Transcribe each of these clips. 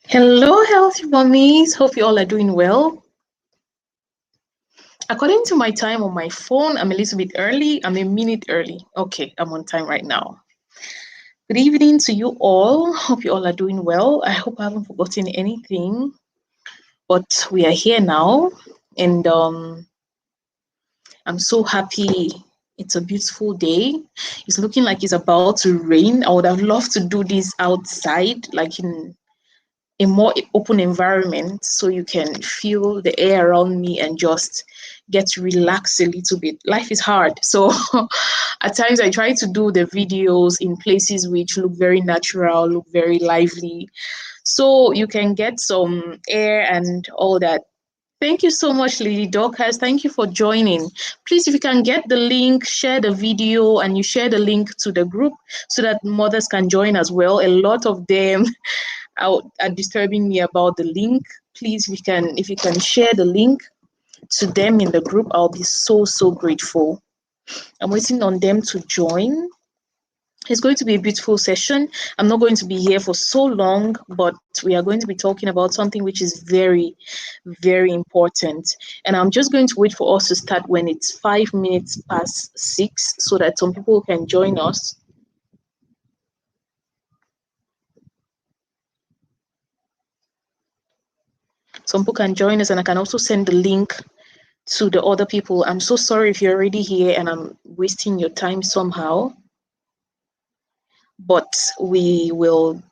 Hello, healthy mummies. Hope you all are doing well. According to my time on my phone, I'm a little bit early. I'm a minute early. Okay, I'm on time right now. Good evening to you all. Hope you all are doing well. I hope I haven't forgotten anything, but we are here now, and I'm so happy. It's a beautiful day. It's looking like it's about to rain. I would have loved to do this outside, like in a more open environment so you can feel the air around me and just get to relax a little bit. Life is hard. So at times I try to do the videos in places which look very natural, look very lively. So you can get some air and all that. Thank you so much, Lady Dorcas. Thank you for joining. Please, if you can get the link, share the video, and you share the link to the group so that mothers can join as well. A lot of them are disturbing me about the link. Please, if you can share the link to them in the group, I'll be so grateful. I'm waiting on them to join. It's going to be a beautiful session. I'm not going to be here for so long, but we are going to be talking about something which is very important. And I'm just going to wait for us to start when it's 5 minutes past 6 so that some people can join us. Some people can join us, and I can also send the link to the other people. I'm so sorry if you're already here and I'm wasting your time somehow, but we will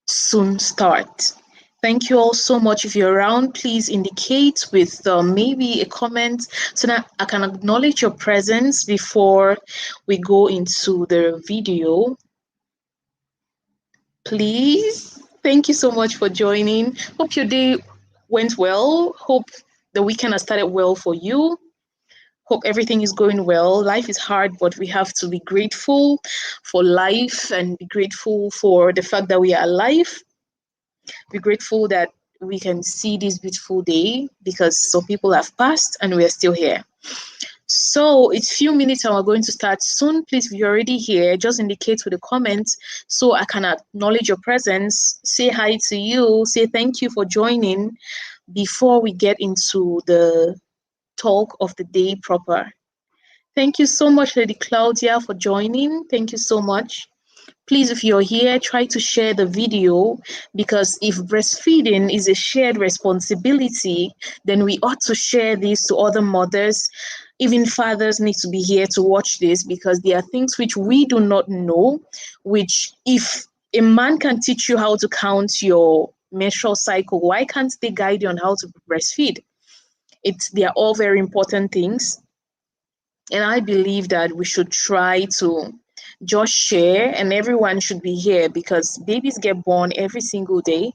soon start. Thank you all so much. If you're around, please indicate with maybe a comment so that I can acknowledge your presence before we go into the video. Please. Thank you so much for joining. Hope your day went well. Hope the weekend has started well for you. Hope everything is going well. Life is hard, but we have to be grateful for life and be grateful for the fact that we are alive. Be grateful that we can see this beautiful day because some people have passed and we are still here. So it's few minutes and we're going to start soon. Please, if you're already here, just indicate with the comments so I can acknowledge your presence, say hi to you, say thank you for joining before we get into the talk of the day proper. Thank you so much, Lady Claudia, for joining. Thank you so much. Please, if you're here, try to share the video because if breastfeeding is a shared responsibility, then we ought to share this to other mothers. Even fathers need to be here to watch this because there are things which we do not know, which if a man can teach you how to count your menstrual cycle, why can't they guide you on how to breastfeed? They are all very important things. And I believe that we should try to just share, and everyone should be here because babies get born every single day.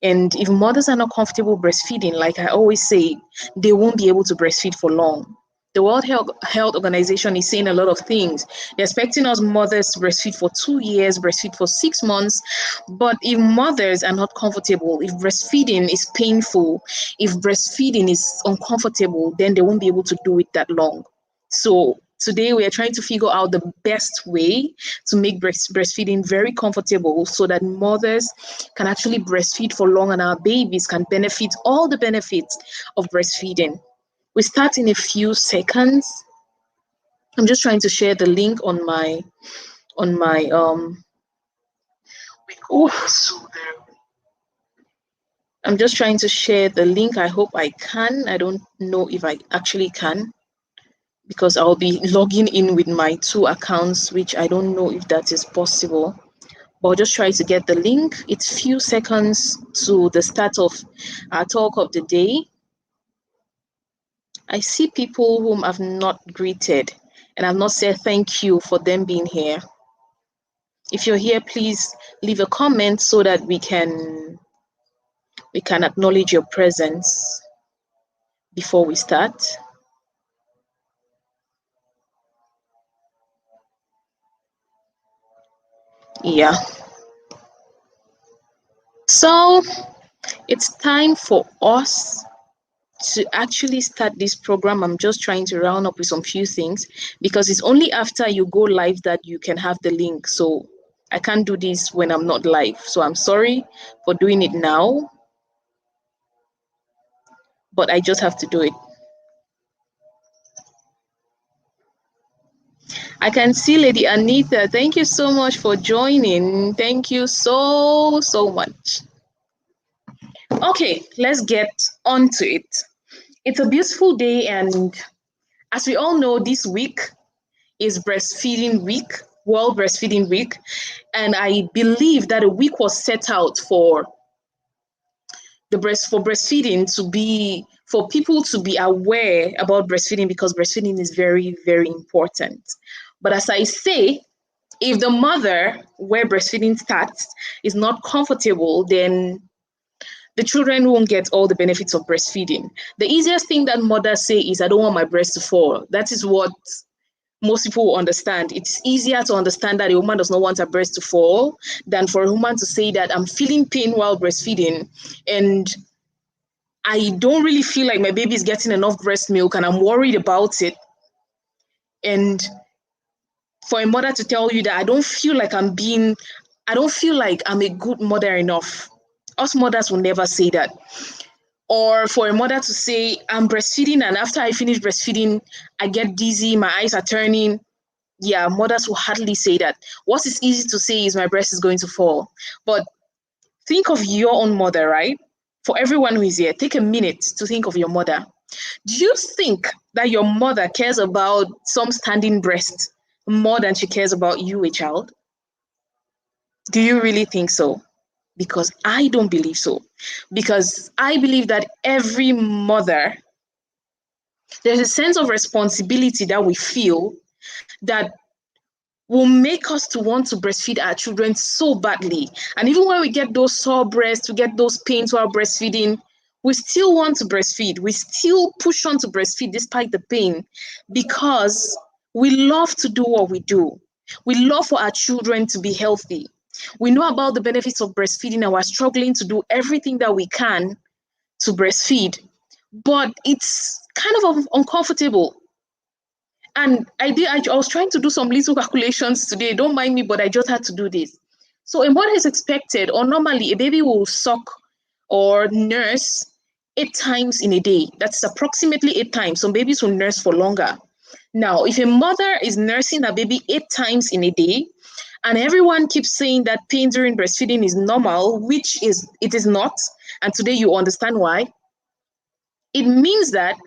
And if mothers are not comfortable breastfeeding, like I always say, they won't be able to breastfeed for long. The World Health Organization is saying a lot of things. They're expecting us mothers to breastfeed for 2 years, breastfeed for 6 months. But if mothers are not comfortable, if breastfeeding is painful, if breastfeeding is uncomfortable, then they won't be able to do it that long. So today we are trying to figure out the best way to make breastfeeding very comfortable so that mothers can actually breastfeed for long and our babies can benefit all the benefits of breastfeeding. We start in a few seconds. I'm just trying to share the link on my oh, I'm just trying to share the link. I hope I can. I don't know if I actually can because I'll be logging in with my two accounts, which I don't know if that is possible. But I'll just try to get the link. It's few seconds to the start of our talk of the day. I see people whom I've not greeted and I've not said thank you for them being here. If you're here, please leave a comment so that we can acknowledge your presence before we start. Yeah. So it's time for us to actually start this program. I'm just trying to round up with some few things because it's only after you go live that you can have the link. So I can't do this when I'm not live. So I'm sorry for doing it now, but I just have to do it. I can see Lady Anita. Thank you so much for joining. Thank you so much. Okay, let's get on to it. It's a beautiful day, and as we all know, this week is Breastfeeding Week, World Breastfeeding Week. And I believe that a week was set out for breastfeeding to be for people to be aware about breastfeeding, because breastfeeding is very, very important. But as I say, if the mother where breastfeeding starts is not comfortable, then the children won't get all the benefits of breastfeeding. The easiest thing that mothers say is, I don't want my breast to fall. That is what most people will understand. It's easier to understand that a woman does not want her breast to fall than for a woman to say that I'm feeling pain while breastfeeding and I don't really feel like my baby is getting enough breast milk and I'm worried about it. And for a mother to tell you that I don't feel like I'm a good mother enough. Us mothers will never say that. Or for a mother to say, I'm breastfeeding and after I finish breastfeeding, I get dizzy, my eyes are turning. Yeah, mothers will hardly say that. What is easy to say is my breast is going to fall. But think of your own mother, right? For everyone who is here, take a minute to think of your mother. Do you think that your mother cares about some standing breast more than she cares about you, a child? Do you really think so? Because I don't believe so. Because I believe that every mother, there's a sense of responsibility that we feel that will make us to want to breastfeed our children so badly. And even when we get those sore breasts, we get those pains while breastfeeding, we still want to breastfeed. We still push on to breastfeed despite the pain because we love to do what we do. We love for our children to be healthy. We know about the benefits of breastfeeding and we're struggling to do everything that we can to breastfeed, but it's kind of uncomfortable. And I was trying to do some little calculations today. Don't mind me, but I just had to do this. So in what is expected, or normally a baby will suck or nurse 8 times in a day. That's approximately 8 times. Some babies will nurse for longer. Now, if a mother is nursing a baby 8 times in a day, and everyone keeps saying that pain during breastfeeding is normal, which it is not, and today you understand why, it means that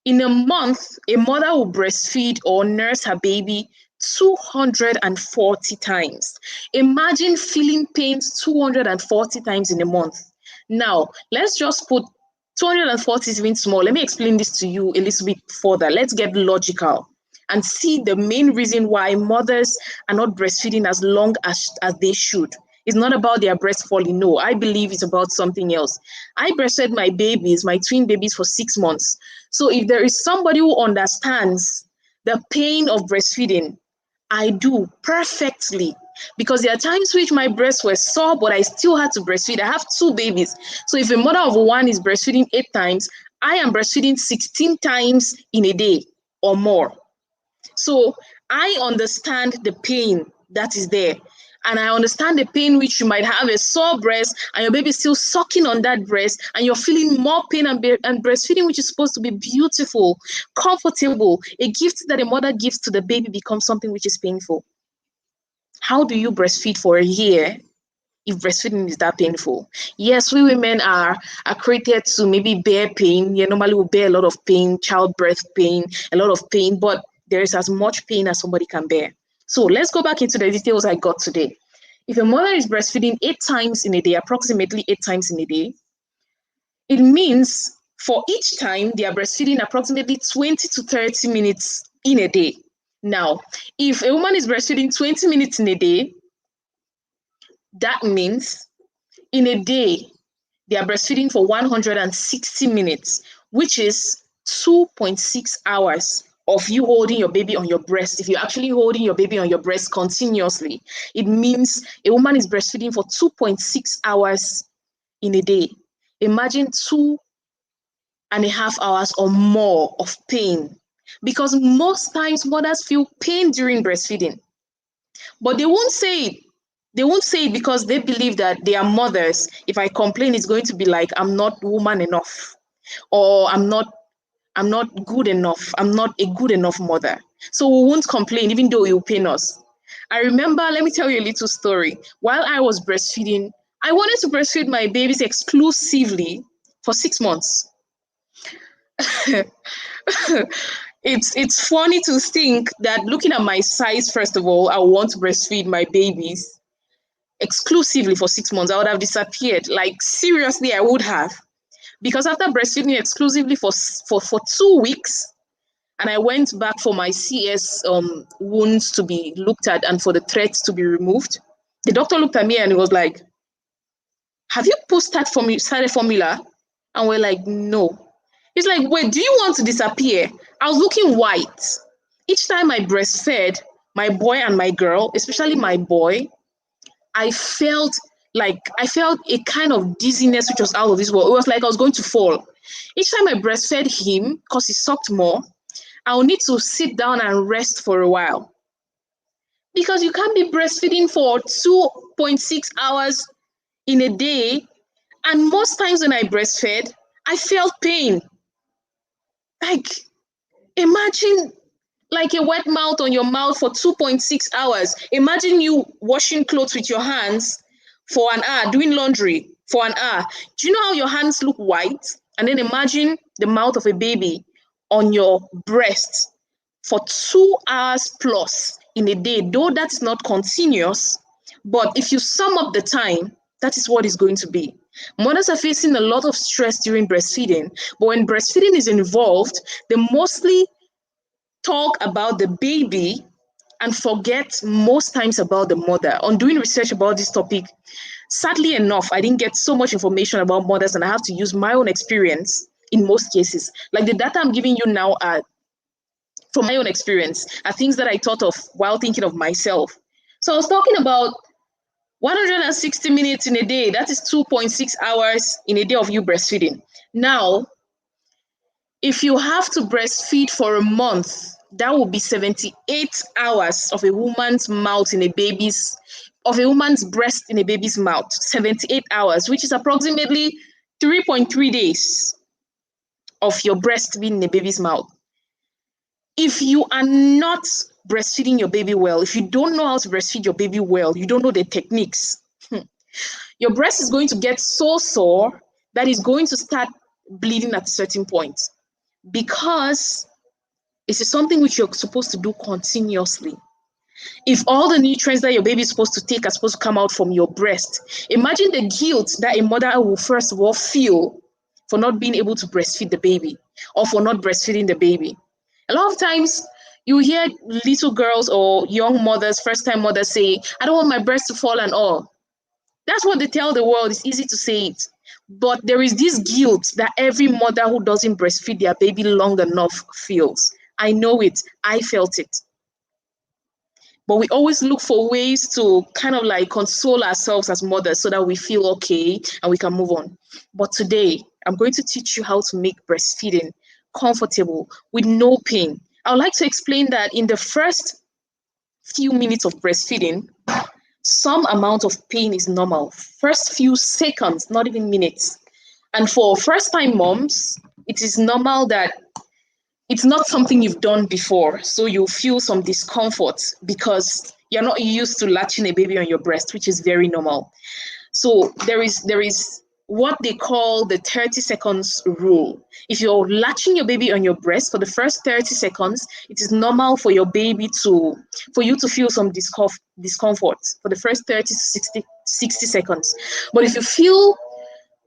in a month, a mother will breastfeed or nurse her baby 240 times. Imagine feeling pains 240 times in a month. Now, let's just put 240 is even small. Let me explain this to you a little bit further. Let's get logical and see the main reason why mothers are not breastfeeding as long as they should. It's not about their breast falling. No, I believe it's about something else. I breastfed my babies, my twin babies, for 6 months. So if there is somebody who understands the pain of breastfeeding, I do perfectly. Because there are times which my breasts were sore, but I still had to breastfeed. I have two babies. So if a mother of one is breastfeeding 8 times, I am breastfeeding 16 times in a day or more. So I understand the pain that is there. And I understand the pain which you might have a sore breast and your baby still sucking on that breast and you're feeling more pain and breastfeeding, which is supposed to be beautiful, comfortable, a gift that a mother gives to the baby becomes something which is painful. How do you breastfeed for a year if breastfeeding is that painful? Yes, we women are created to maybe bear pain. Yeah, normally we bear a lot of pain, childbirth pain, a lot of pain, but there is as much pain as somebody can bear. So let's go back into the details I got today. If a mother is breastfeeding 8 times in a day, approximately 8 times in a day, it means for each time they are breastfeeding approximately 20 to 30 minutes in a day. Now, if a woman is breastfeeding 20 minutes in a day, that means in a day, they are breastfeeding for 160 minutes, which is 2.6 hours of you holding your baby on your breast. If you're actually holding your baby on your breast continuously, it means a woman is breastfeeding for 2.6 hours in a day. Imagine 2.5 hours or more of pain. Because most times mothers feel pain during breastfeeding, but they won't say it. They won't say it because they believe that they are mothers. If I complain, it's going to be like I'm not woman enough, or I'm not good enough. I'm not a good enough mother. So we won't complain, even though it will pain us. I remember, let me tell you a little story. While I was breastfeeding, I wanted to breastfeed my babies exclusively for 6 months. It's funny to think that looking at my size, first of all, I want to breastfeed my babies exclusively for 6 months. I would have disappeared. Like seriously, I would have. Because after breastfeeding exclusively for 2 weeks, and I went back for my CS wounds to be looked at and for the threads to be removed. The doctor looked at me and he was like, "Have you started formula?" And we're like, "No." He's like, "Wait, do you want to disappear?" I was looking white. Each time I breastfed my boy and my girl, especially my boy, I felt I felt a kind of dizziness which was out of this world. It was like I was going to fall. Each time I breastfed him, because he sucked more, I'll need to sit down and rest for a while. Because you can't be breastfeeding for 2.6 hours in a day. And most times when I breastfed, I felt pain. Like, imagine like a wet mouth on your mouth for 2.6 hours. Imagine you washing clothes with your hands for an hour, doing laundry for an hour. Do you know how your hands look white? And then imagine the mouth of a baby on your breast for 2 hours plus in a day, though that is not continuous, but if you sum up the time, that is what it's going to be. Mothers are facing a lot of stress during breastfeeding, but when breastfeeding is involved, they mostly talk about the baby and forget most times about the mother. On doing research about this topic, sadly enough, I didn't get so much information about mothers, and I have to use my own experience in most cases. Like the data I'm giving you now are from my own experience, are things that I thought of while thinking of myself. So I was talking about 160 minutes in a day. That is 2.6 hours in a day of you breastfeeding. Now, if you have to breastfeed for a month, that will be 78 hours of a woman's mouth in a baby's, of a woman's breast in a baby's mouth. 78 hours, which is approximately 3.3 days of your breast being in a baby's mouth. If you are not breastfeeding your baby well, if you don't know how to breastfeed your baby well, you don't know the techniques, your breast is going to get so sore that it's going to start bleeding at a certain point, because it is something which you're supposed to do continuously. If all the nutrients that your baby is supposed to take are supposed to come out from your breast, imagine the guilt that a mother will first of all feel for not being able to breastfeed the baby, or for not breastfeeding the baby. A lot of times you hear little girls or young mothers, first time mothers say, "I don't want my breast to fall and all." That's what they tell the world. It's easy to say it. But there is this guilt that every mother who doesn't breastfeed their baby long enough feels. I know it. I felt it. But we always look for ways to kind of like console ourselves as mothers so that we feel okay and we can move on. But today, I'm going to teach you how to make breastfeeding comfortable with no pain. I would like to explain that in the first few minutes of breastfeeding, some amount of pain is normal. First few seconds, not even minutes. And for first time moms, it is normal that it's not something you've done before. So you feel some discomfort because you're not used to latching a baby on your breast, which is very normal. So there is what they call the 30 seconds rule. If you're latching your baby on your breast for the first 30 seconds, it is normal for your baby for you to feel some discomfort for the first 30 to 60 seconds. But if you feel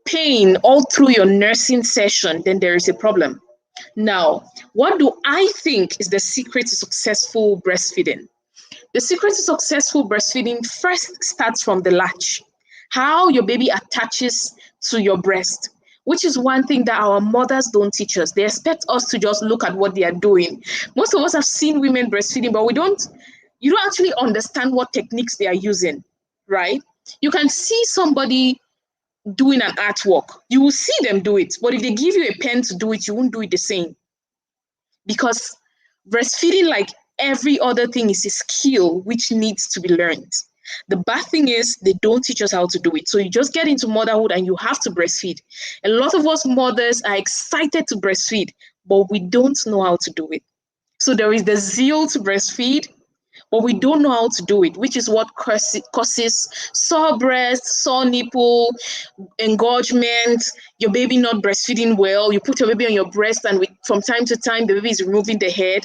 pain all through your nursing session, then there is a problem. Now, what do I think is the secret to successful breastfeeding? The secret to successful breastfeeding first starts from the latch, how your baby attaches to your breast, which is one thing that our mothers don't teach us. They expect us to just look at what they are doing. Most of us have seen women breastfeeding, but you don't actually understand what techniques they are using, right? You can see somebody doing an artwork. You will see them do it, but if they give you a pen to do it, you won't do it the same, because breastfeeding, like every other thing, is a skill which needs to be learned. The bad thing is they don't teach us how to do it. So you just get into motherhood and you have to breastfeed. A lot of us mothers are excited to breastfeed, but we don't know how to do it. So there is the zeal to breastfeed, but we don't know how to do it, which is what causes sore breast, sore nipple, engorgement, your baby not breastfeeding well. You put your baby on your breast, and from time to time, the baby is removing the head.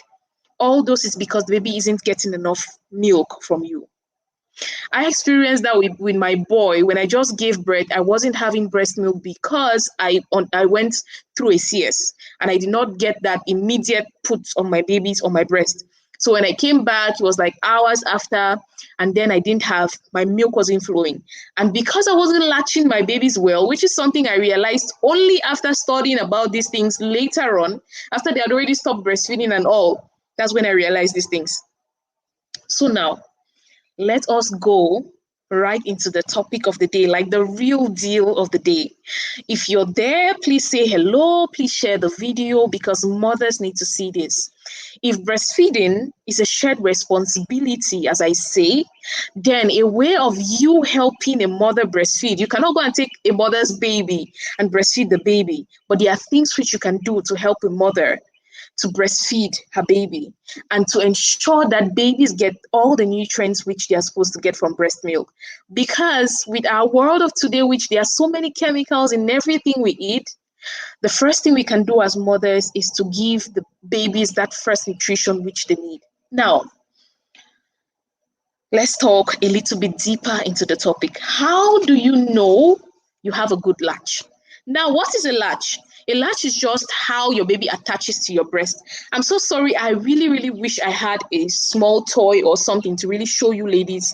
All those is because the baby isn't getting enough milk from you. I experienced that with my boy. When I just gave birth, I wasn't having breast milk because I went through a CS and I did not get that immediate put on my babies on my breast. So when I came back, it was like hours after, and then I didn't have, my milk wasn't flowing. And because I wasn't latching my babies well, which is something I realized only after studying about these things later on, after they had already stopped breastfeeding and all, that's when I realized these things. So now, let us go right into the topic of the day, like the real deal of the day. If you're there, please say hello, please share the video because mothers need to see this. If breastfeeding is a shared responsibility, as I say, then a way of you helping a mother breastfeed, you cannot go and take a mother's baby and breastfeed the baby, but there are things which you can do to help a mother to breastfeed her baby and to ensure that babies get all the nutrients which they are supposed to get from breast milk. Because with our world of today, which there are so many chemicals in everything we eat, the first thing we can do as mothers is to give the babies that first nutrition which they need. Now, let's talk a little bit deeper into the topic. How do you know you have a good latch? Now, what is a latch? A latch is just how your baby attaches to your breast. I'm so sorry. I really, really wish I had a small toy or something to really show you ladies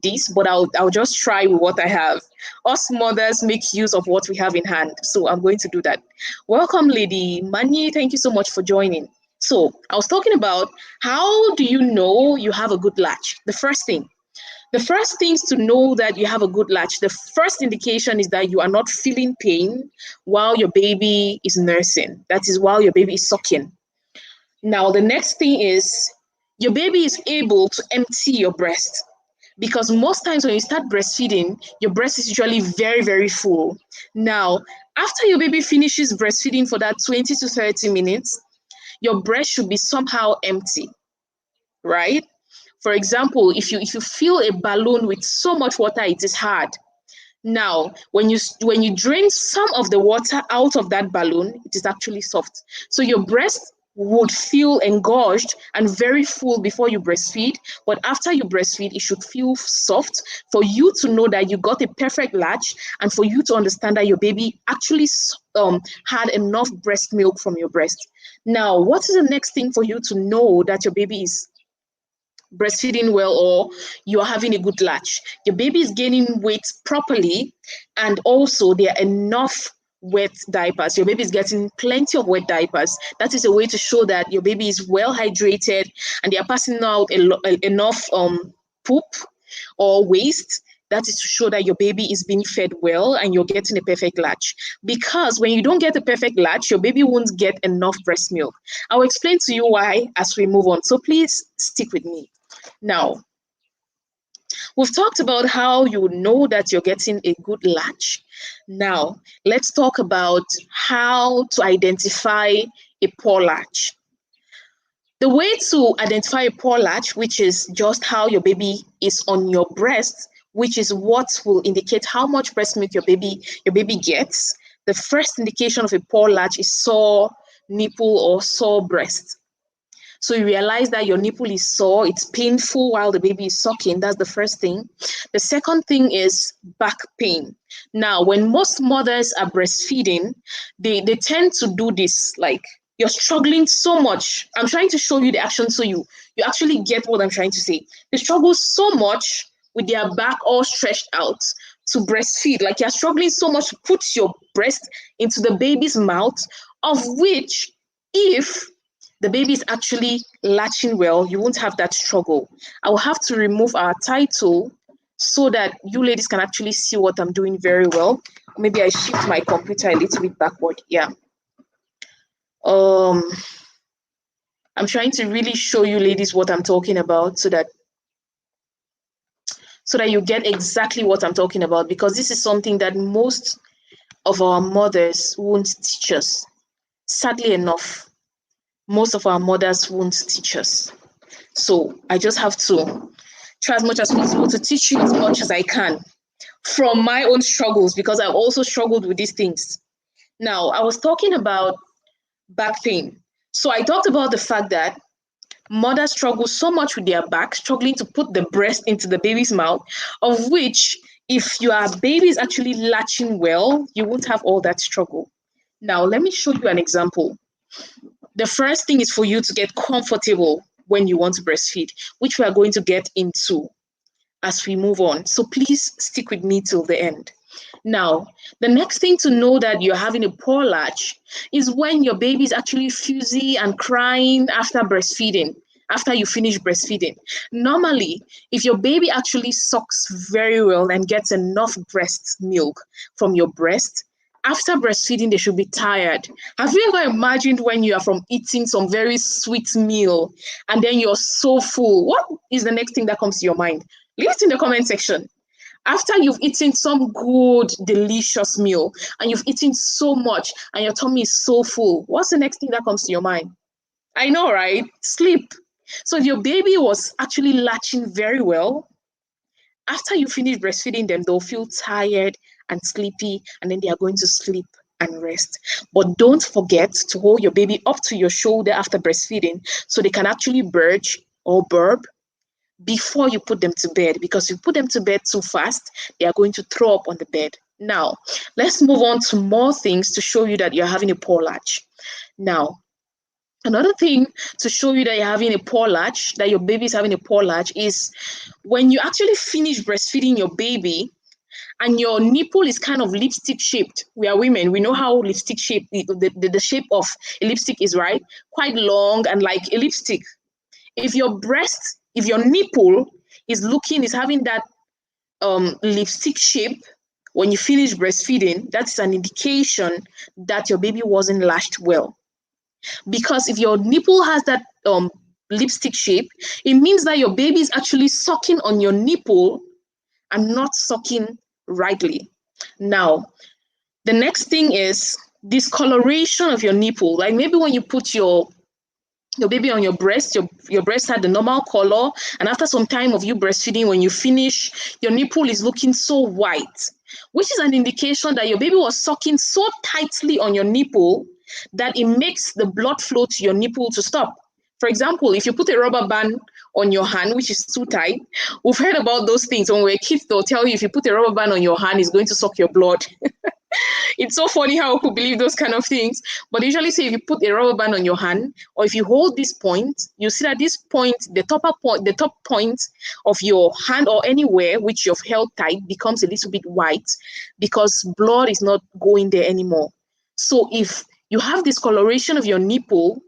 this, but I'll just try with what I have. Us mothers make use of what we have in hand. So I'm going to do that. Welcome, Lady Mani. Thank you so much for joining. So I was talking about how do you know you have a good latch? The first things to know that you have a good latch, the first indication is that you are not feeling pain while your baby is nursing. That is while your baby is sucking. Now, the next thing is your baby is able to empty your breast. Because most times when you start breastfeeding, your breast is usually very, very full. Now, after your baby finishes breastfeeding for that 20 to 30 minutes, your breast should be somehow empty, right? For example, if you fill a balloon with so much water, it is hard. Now, when you drain some of the water out of that balloon, it is actually soft. So your breast would feel engorged and very full before you breastfeed, but after you breastfeed, it should feel soft for you to know that you got a perfect latch and for you to understand that your baby actually had enough breast milk from your breast. Now, what is the next thing for you to know that your baby is breastfeeding well or you're having a good latch? Your baby is gaining weight properly, and also there are enough wet diapers. Your baby is getting plenty of wet diapers. That is a way to show that your baby is well hydrated and they are passing out enough poop or waste. That is to show that your baby is being fed well and you're getting a perfect latch. Because when you don't get a perfect latch, your baby won't get enough breast milk. I'll explain to you why as we move on. So please stick with me. Now, we've talked about how you know that you're getting a good latch. Now, let's talk about how to identify a poor latch. The way to identify a poor latch, which is just how your baby is on your breast, which is what will indicate how much breast milk your baby gets. The first indication of a poor latch is sore nipple or sore breast. So you realize that your nipple is sore, it's painful while the baby is sucking. That's the first thing. The second thing is back pain. Now, when most mothers are breastfeeding, they tend to do this, like you're struggling so much. I'm trying to show you the action so you actually get what I'm trying to say. They struggle so much with their back all stretched out to breastfeed. Like you're struggling so much to put your breast into the baby's mouth, of which if the baby is actually latching well, you won't have that struggle. I will have to remove our title so that you ladies can actually see what I'm doing very well. Maybe I shift my computer a little bit backward. Yeah. I'm trying to really show you ladies what I'm talking about so so that you get exactly what I'm talking about, because this is something that most of our mothers won't teach us. Sadly enough, most of our mothers won't teach us. So I just have to try as much as possible to teach you as much as I can from my own struggles, because I've also struggled with these things. Now, I was talking about back pain. So I talked about the fact that mothers struggle so much with their back, struggling to put the breast into the baby's mouth, of which, if your baby is actually latching well, you won't have all that struggle. Now, let me show you an example. The first thing is for you to get comfortable when you want to breastfeed, which we are going to get into as we move on. So please stick with me till the end. Now, the next thing to know that you're having a poor latch is when your baby is actually fuzzy and crying after breastfeeding, after you finish breastfeeding. Normally, if your baby actually sucks very well and gets enough breast milk from your breast, after breastfeeding, they should be tired. Have you ever imagined when you are from eating some very sweet meal and then you're so full? What is the next thing that comes to your mind? Leave it in the comment section. After you've eaten some good, delicious meal and you've eaten so much and your tummy is so full, what's the next thing that comes to your mind? I know, right? Sleep. So if your baby was actually latching very well, after you finish breastfeeding them, they'll feel tired and sleepy, and then they are going to sleep and rest. But don't forget to hold your baby up to your shoulder after breastfeeding so they can actually burge or burp before you put them to bed, because if you put them to bed too fast, they are going to throw up on the bed. Now, let's move on to more things to show you that you're having a poor latch. Now, another thing to show you that you're having a poor latch, that your baby is having a poor latch, is when you actually finish breastfeeding your baby and your nipple is kind of lipstick shaped. We are women, we know how lipstick shape, the shape of a lipstick is, right? Quite long and like a lipstick. If your nipple is having that lipstick shape when you finish breastfeeding, that's an indication that your baby wasn't latched well. Because if your nipple has that lipstick shape, it means that your baby is actually sucking on your nipple and not sucking rightly. Now, the next thing is discoloration of your nipple. Like maybe when you put your baby on your breast, your breast had the normal color, and after some time of you breastfeeding, when you finish, your nipple is looking so white, which is an indication that your baby was sucking so tightly on your nipple that it makes the blood flow to your nipple to stop. For example, if you put a rubber band on your hand, which is too tight, we've heard about those things. When we're kids, they'll tell you if you put a rubber band on your hand, it's going to suck your blood. It's so funny how we could believe those kind of things. But they usually say if you put a rubber band on your hand, or if you hold this point, you see that this point, the top point of your hand or anywhere which you've held tight becomes a little bit white because blood is not going there anymore. So if you have discoloration of your nipple,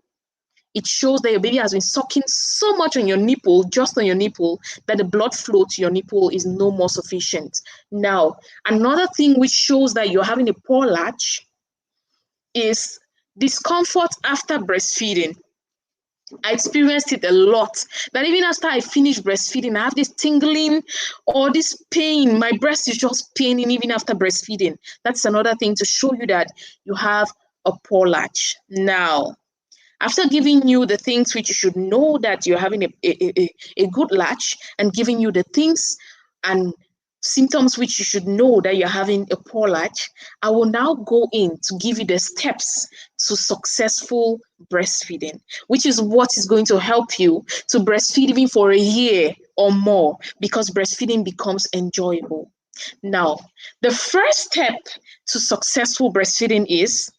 it shows that your baby has been sucking so much on your nipple, just on your nipple, that the blood flow to your nipple is no more sufficient. Now, another thing which shows that you're having a poor latch is discomfort after breastfeeding. I experienced it a lot. That even after I finished breastfeeding, I have this tingling or this pain. My breast is just paining even after breastfeeding. That's another thing to show you that you have a poor latch. Now, after giving you the things which you should know that you're having a good latch, and giving you the things and symptoms which you should know that you're having a poor latch, I will now go in to give you the steps to successful breastfeeding, which is what is going to help you to breastfeed even for a year or more, because breastfeeding becomes enjoyable. Now, the first step to successful breastfeeding is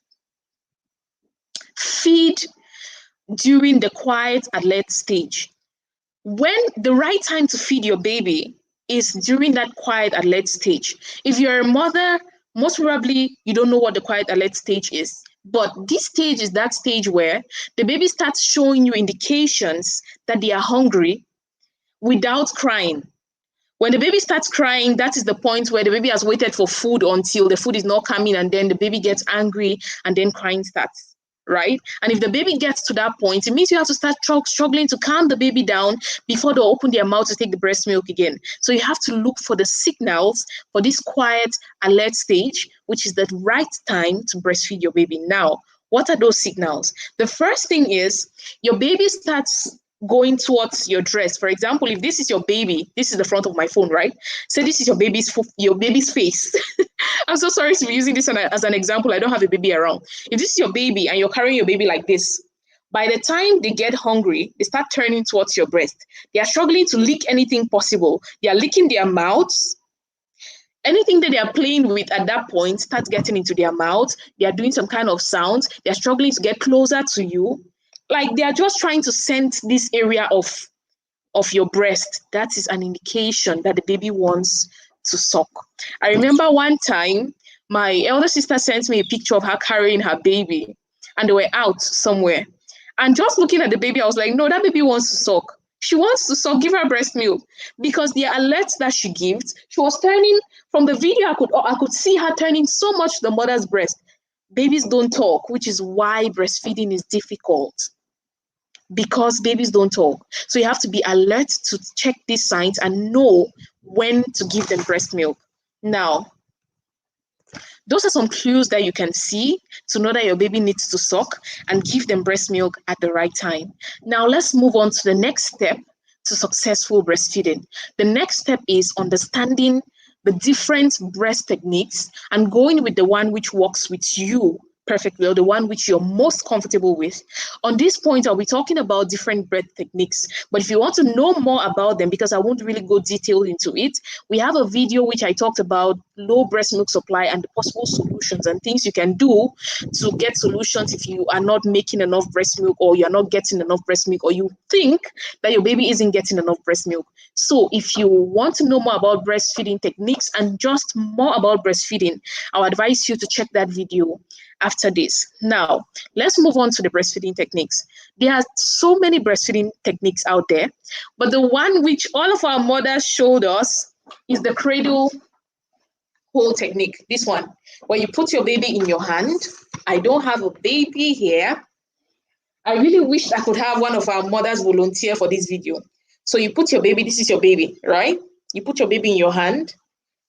feed during the quiet alert stage. When the right time to feed your baby is during that quiet alert stage. If you're a mother, most probably you don't know what the quiet alert stage is. But this stage is that stage where the baby starts showing you indications that they are hungry without crying. When the baby starts crying, that is the point where the baby has waited for food until the food is not coming, and then the baby gets angry and then crying starts. right? And if the baby gets to that point, it means you have to start struggling to calm the baby down before they open their mouth to take the breast milk again. So you have to look for the signals for this quiet, alert stage, which is the right time to breastfeed your baby. Now, what are those signals? The first thing is your baby starts going towards your dress. For example, if this is your baby, this is the front of my phone, right? So this is your baby's face. I'm so sorry to be using this as an example. I don't have a baby around. If this is your baby and you're carrying your baby like this, by the time they get hungry, they start turning towards your breast. They are struggling to lick anything possible. They are licking their mouths. Anything that they are playing with at that point starts getting into their mouth. They are doing some kind of sounds. They are struggling to get closer to you. Like they are just trying to sense this area of your breast. That is an indication that the baby wants to suck. I remember one time my elder sister sent me a picture of her carrying her baby and they were out somewhere. And just looking at the baby, I was like, no, that baby wants to suck. She wants to suck, give her breast milk. Because the alerts that she gives, she was turning from the video, I could see her turning so much to the mother's breast. Babies don't talk, which is why breastfeeding is difficult because babies don't talk. So you have to be alert to check these signs and know when to give them breast milk. Now, those are some clues that you can see to know that your baby needs to suck and give them breast milk at the right time. Now, let's move on to the next step to successful breastfeeding. The next step is understanding the different breast techniques and going with the one which works with you perfectly, or the one which you're most comfortable with. On this point, I'll be talking about different breast techniques, but if you want to know more about them, because I won't really go detailed into it, we have a video which I talked about low breast milk supply and the possible solutions and things you can do to get solutions if you are not making enough breast milk, or you're not getting enough breast milk, or you think that your baby isn't getting enough breast milk. So if you want to know more about breastfeeding techniques and just more about breastfeeding, I'll advise you to check that video after this. Now, let's move on to the breastfeeding techniques. There are so many breastfeeding techniques out there, but the one which all of our mothers showed us is the cradle hold technique. This one, where you put your baby in your hand. I don't have a baby here. I really wish I could have one of our mothers volunteer for this video. So you put your baby, this is your baby, right? You put your baby in your hand,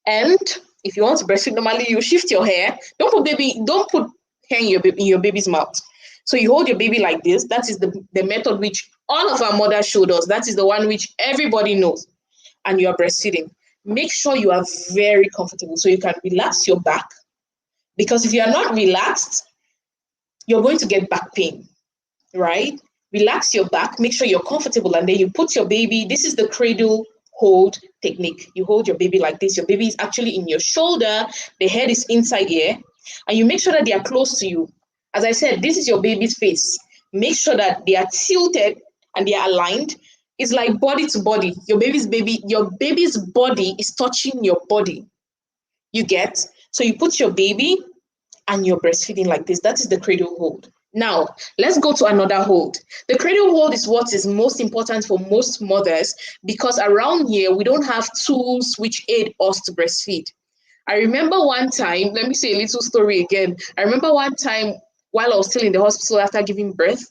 and if you want to breastfeed normally, you shift your hair. Don't put hair in your baby's mouth. So you hold your baby like this. That is the method which all of our mothers showed us. That is the one which everybody knows. And you are breastfeeding. Make sure you are very comfortable so you can relax your back. Because if you are not relaxed, you're going to get back pain, right? Relax your back, make sure you're comfortable, and then you put your baby. This is the cradle hold technique. You hold your baby like this. Your baby is actually in your shoulder. The head is inside here. And you make sure that they are close to you. As I said, this is your baby's face. Make sure that they are tilted and they are aligned. It's like body to body. Your baby's body is touching your body. You get? So you put your baby and you're breastfeeding like this. That is the cradle hold. Now, let's go to another hold. The cradle hold is what is most important for most mothers because around here, we don't have tools which aid us to breastfeed. I remember one time, let me say a little story again. I remember one time while I was still in the hospital after giving birth,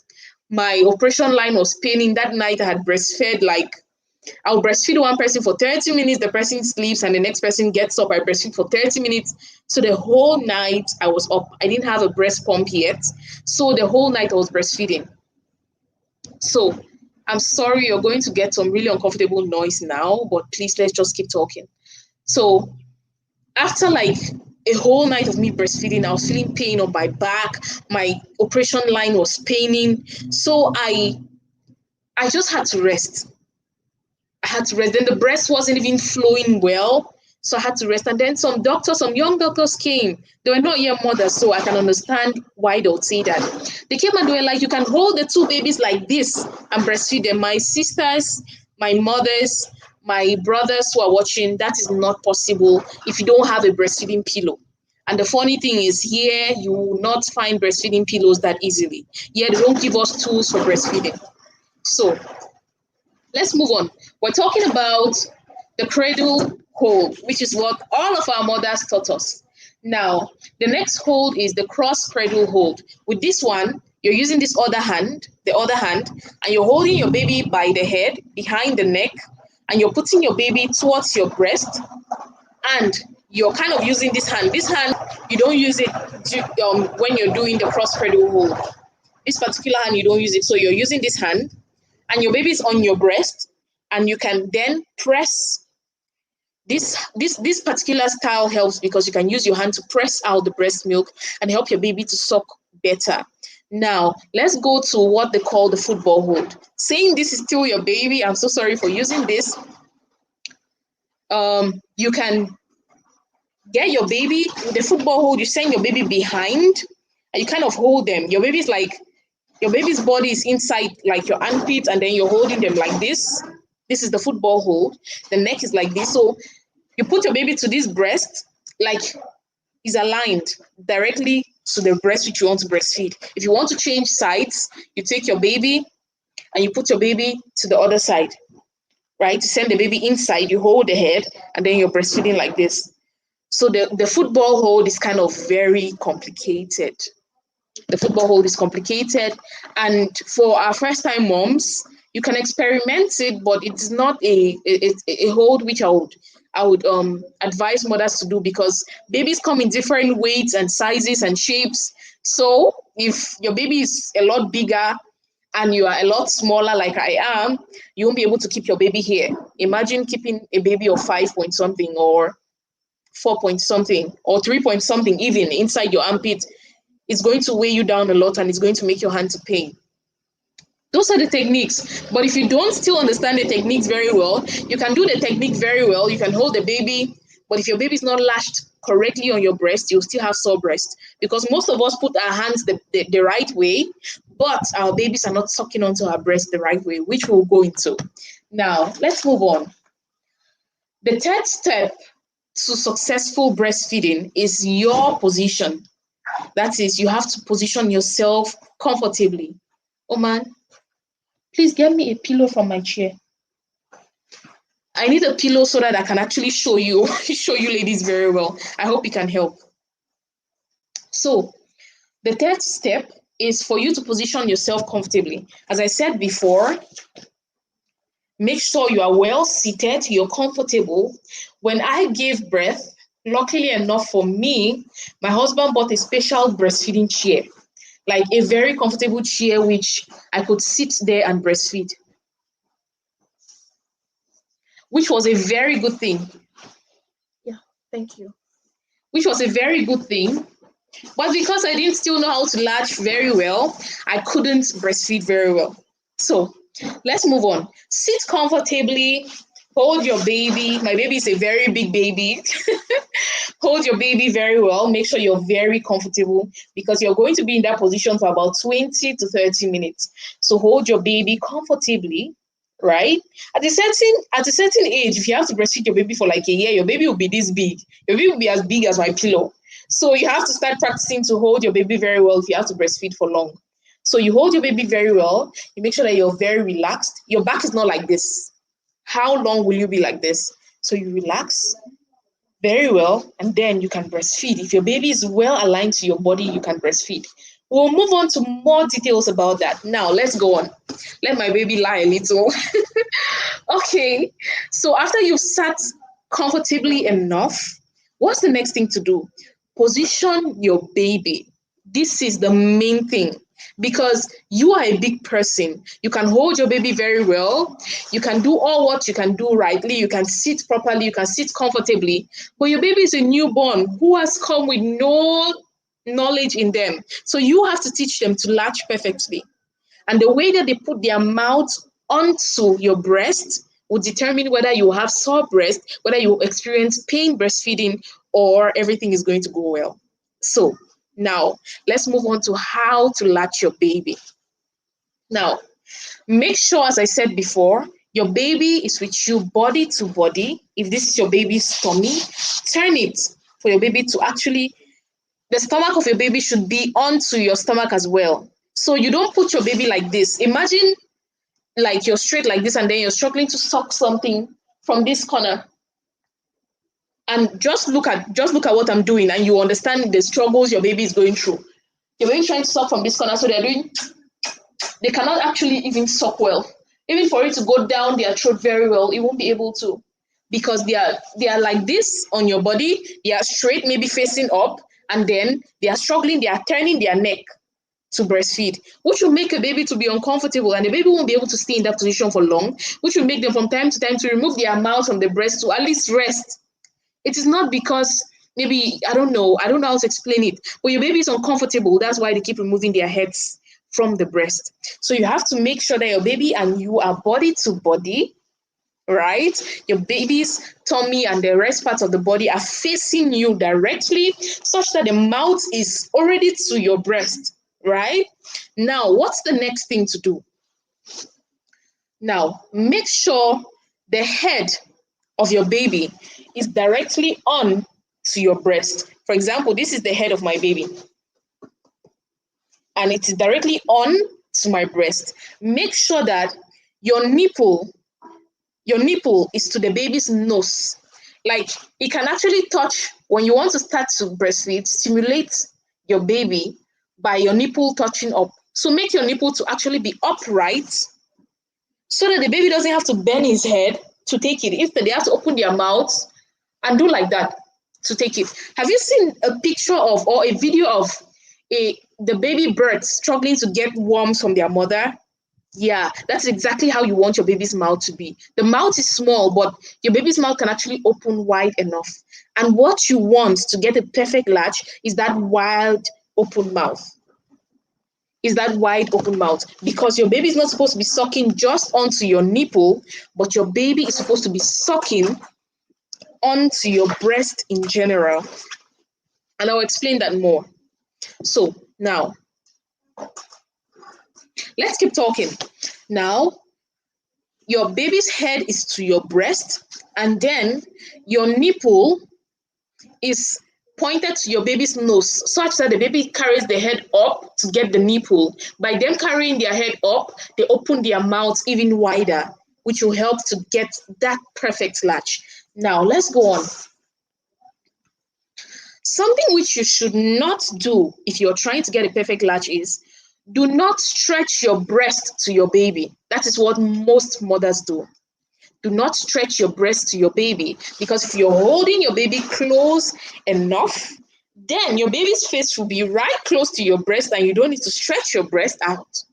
my operation line was paining. That night I had breastfed I'll breastfeed one person for 30 minutes, the person sleeps, and the next person gets up. I breastfeed for 30 minutes. So the whole night I was up. I didn't have a breast pump yet. So the whole night I was breastfeeding. So I'm sorry you're going to get some really uncomfortable noise now, but please let's just keep talking. So after a whole night of me breastfeeding, I was feeling pain on my back. My operation line was paining. So I just had to rest. I had to rest. Then the breast wasn't even flowing well. So I had to rest. And then some young doctors came. They were not yet mothers, so I can understand why they would say that. They came and they were like, you can hold the two babies like this and breastfeed them. My sisters, my mothers, my brothers who are watching, that is not possible if you don't have a breastfeeding pillow. And the funny thing is here, you will not find breastfeeding pillows that easily. Yeah, they don't give us tools for breastfeeding. So let's move on. We're talking about the cradle hold, which is what all of our mothers taught us. Now, the next hold is the cross cradle hold. With this one, You're using this other hand, the other hand, and you're holding your baby by the head, behind the neck, and you're putting your baby towards your breast, and you're kind of using this hand. This hand, you don't use it when you're doing the cross cradle hold. This particular hand, you don't use it. So you're using this hand, and your baby is on your breast, and you can then press. This particular style helps because you can use your hand to press out the breast milk and help your baby to suck better. Now, let's go to what they call the football hold. Saying this is still your baby, I'm so sorry for using this. You can get your baby with the football hold, you send your baby behind and you kind of hold them. Your baby's body is inside like your armpit, and then you're holding them like this. This is the football hold. The neck is like this. So you put your baby to this breast, like is aligned directly to the breast which you want to breastfeed. If you want to change sides, you take your baby and you put your baby to the other side, right? To send the baby inside, you hold the head and then you're breastfeeding like this. So the football hold is kind of very complicated. The football hold is complicated. And for our first time moms, you can experiment it, but it's not a hold which I would advise mothers to do, because babies come in different weights and sizes and shapes. So if your baby is a lot bigger and you are a lot smaller like I am, you won't be able to keep your baby here. Imagine keeping a baby of 5 point something or 4 point something or 3 point something even inside your armpit. It's going to weigh you down a lot and it's going to make your hand to pain. Those are the techniques. But if you don't still understand the techniques very well, you can do the technique very well. You can hold the baby, but if your baby is not lashed correctly on your breast, you'll still have sore breast, because most of us put our hands the right way, but our babies are not sucking onto our breast the right way, which we'll go into. Now, let's move on. The third step to successful breastfeeding is your position. That is, you have to position yourself comfortably. Oh man, please get me a pillow from my chair. I need a pillow so that I can actually show you ladies very well. I hope it can help. So the third step is for you to position yourself comfortably. As I said before, make sure you are well seated, you're comfortable. When I gave birth, luckily enough for me, my husband bought a special breastfeeding chair, like a very comfortable chair which I could sit there and breastfeed, which was a very good thing. Yeah, thank you. Which was a very good thing. But because I didn't still know how to latch very well, I couldn't breastfeed very well. So let's move on. Sit comfortably, hold your baby. My baby is a very big baby. Hold your baby very well. Make sure you're very comfortable, because you're going to be in that position for about 20 to 30 minutes. So hold your baby comfortably, right? At a certain age, if you have to breastfeed your baby for like a year, your baby will be this big. Your baby will be as big as my pillow. So you have to start practicing to hold your baby very well if you have to breastfeed for long. So you hold your baby very well. You make sure that you're very relaxed. Your back is not like this. How long will you be like this? So you relax very well, and then you can breastfeed. If your baby is well aligned to your body, you can breastfeed. We'll move on to more details about that. Now, let's go on. Let my baby lie a little. Okay, so after you've sat comfortably enough, what's the next thing to do? Position your baby. This is the main thing, because you are a big person. You can hold your baby very well. You can do all what you can do rightly. You can sit properly. You can sit comfortably. But your baby is a newborn who has come with no knowledge in them. So you have to teach them to latch perfectly. And the way that they put their mouth onto your breast will determine whether you have sore breast, whether you experience pain breastfeeding, or everything is going to go well. So now let's move on to how to latch your baby. Now, make sure, as I said before, your baby is with you body to body. If this is your baby's tummy, turn it for your baby to actually, the stomach of your baby should be onto your stomach as well. So you don't put your baby like this. Imagine like you're straight like this and then you're struggling to suck something from this corner. And just look at what I'm doing and you understand the struggles your baby is going through. Your baby trying to suck from this corner, so they cannot actually even suck well. Even for it to go down their throat very well, it won't be able to, because they are like this on your body. They are straight, maybe facing up, and then they are struggling. They are turning their neck to breastfeed, which will make a baby to be uncomfortable, and the baby won't be able to stay in that position for long, which will make them from time to time to remove their mouth from the breast to at least rest. It is not because maybe I don't know how to explain it, but your baby is uncomfortable. That's why they keep removing their heads from the breast. So you have to make sure that your baby and you are body to body, right? Your baby's tummy and the rest parts of the body are facing you directly, such that the mouth is already to your breast, right? Now, what's the next thing to do? Now, make sure the head of your baby is directly on to your breast. For example, this is the head of my baby, and it is directly on to my breast. Make sure that your nipple is to the baby's nose. Like, it can actually touch when you want to start to breastfeed, stimulate your baby by your nipple touching up. So make your nipple to actually be upright, so that the baby doesn't have to bend his head to take it. Instead, they have to open their mouths and do like that to take it. Have you seen a picture of or a video of the baby birds struggling to get worms from their mother? Yeah, that's exactly how you want your baby's mouth to be. The mouth is small, but your baby's mouth can actually open wide enough. And what you want to get a perfect latch is that wide open mouth. Because your baby is not supposed to be sucking just onto your nipple, but your baby is supposed to be sucking onto your breast in general. And I'll explain that more. So now, let's keep talking. Now, your baby's head is to your breast, and then your nipple is pointed to your baby's nose, such that the baby carries the head up to get the nipple. By them carrying their head up, they open their mouths even wider, which will help to get that perfect latch. Now, let's go on. Something which you should not do if you're trying to get a perfect latch is, do not stretch your breast to your baby. That is what most mothers do. Do not stretch your breast to your baby, because if you're holding your baby close enough, then your baby's face will be right close to your breast and you don't need to stretch your breast out,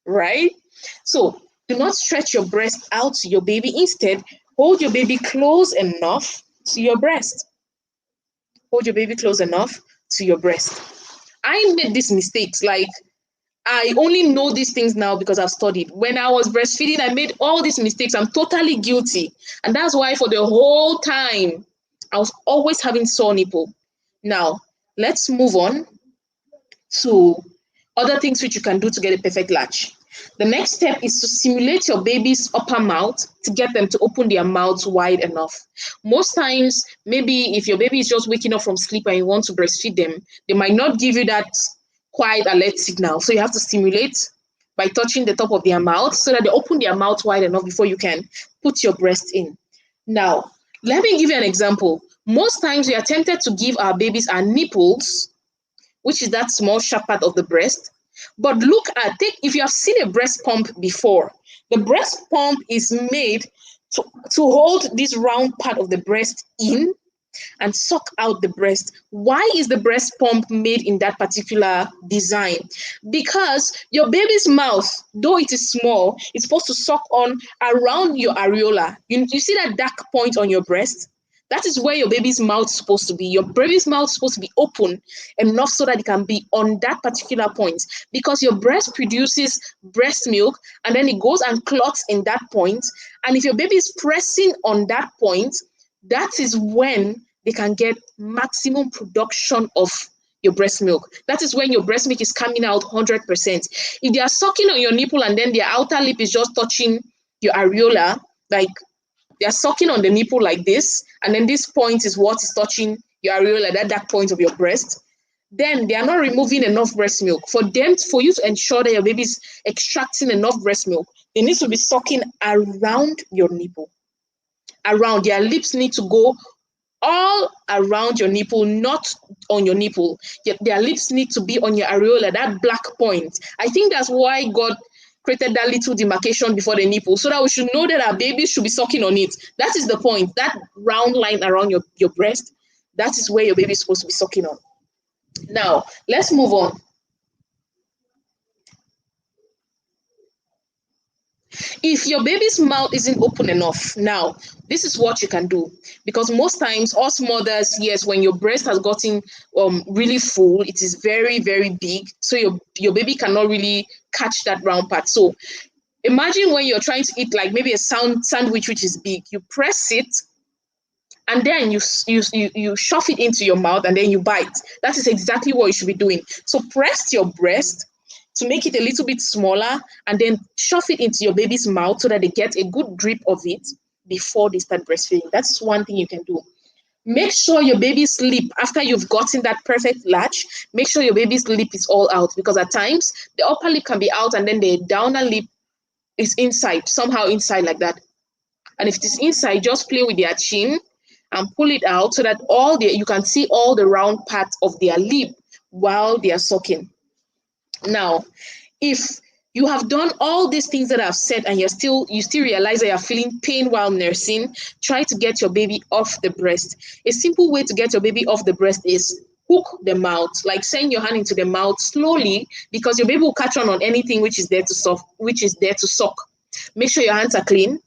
right? So do not stretch your breast out to your baby. Instead, hold your baby close enough to your breast. Hold your baby close enough to your breast. I made these mistakes. Like, I only know these things now because I've studied. When I was breastfeeding, I made all these mistakes. I'm totally guilty. And that's why for the whole time, I was always having sore nipple. Now, let's move on to other things which you can do to get a perfect latch. The next step is to simulate your baby's upper mouth to get them to open their mouths wide enough. Most times, maybe if your baby is just waking up from sleep and you want to breastfeed them, they might not give you that quiet alert signal. So you have to stimulate by touching the top of their mouth so that they open their mouth wide enough before you can put your breast in. Now, let me give you an example. Most times we are tempted to give our babies our nipples, which is that small sharp part of the breast. But if you have seen a breast pump before, the breast pump is made to hold this round part of the breast in and suck out the breast. Why is the breast pump made in that particular design? Because your baby's mouth, though it is small, it's supposed to suck on around your areola. You see that dark point on your breast? That is where your baby's mouth is supposed to be. Your baby's mouth is supposed to be open enough so that it can be on that particular point, because your breast produces breast milk and then it goes and clots in that point. And if your baby is pressing on that point, that is when they can get maximum production of your breast milk. That is when your breast milk is coming out 100%. If they are sucking on your nipple and then their outer lip is just touching your areola, like they are sucking on the nipple like this, and then this point is what is touching your areola, that dark point of your breast, then they are not removing enough breast milk. For you to ensure that your baby is extracting enough breast milk, they need to be sucking around your nipple. Around, their lips need to go all around your nipple, not on your nipple. Their lips need to be on your areola, that black point. I think that's why God created that little demarcation before the nipple, so that we should know that our babies should be sucking on it. That is the point. That round line around your breast, that is where your baby is supposed to be sucking on. Now, let's move on. If your baby's mouth isn't open enough, now this is what you can do, because most times us mothers, yes, when your breast has gotten really full, it is very very big, so your baby cannot really catch that round part. So imagine when you're trying to eat like maybe a sandwich which is big, you press it and then you shove it into your mouth and then you bite. That is exactly what you should be doing. So press your breast to make it a little bit smaller and then shove it into your baby's mouth so that they get a good grip of it before they start breastfeeding. That's one thing you can do. Make sure your baby's lip, after you've gotten that perfect latch, make sure your baby's lip is all out, because at times the upper lip can be out and then the downer lip is inside, somehow inside like that. And if it is inside, just play with their chin and pull it out so that you can see all the round parts of their lip while they are sucking. Now, if you have done all these things that I've said and you still realize that you're feeling pain while nursing, try to get your baby off the breast. A simple way to get your baby off the breast is hook the mouth, like send your hand into the mouth slowly, because your baby will catch on anything which is there to suck. Make sure your hands are clean.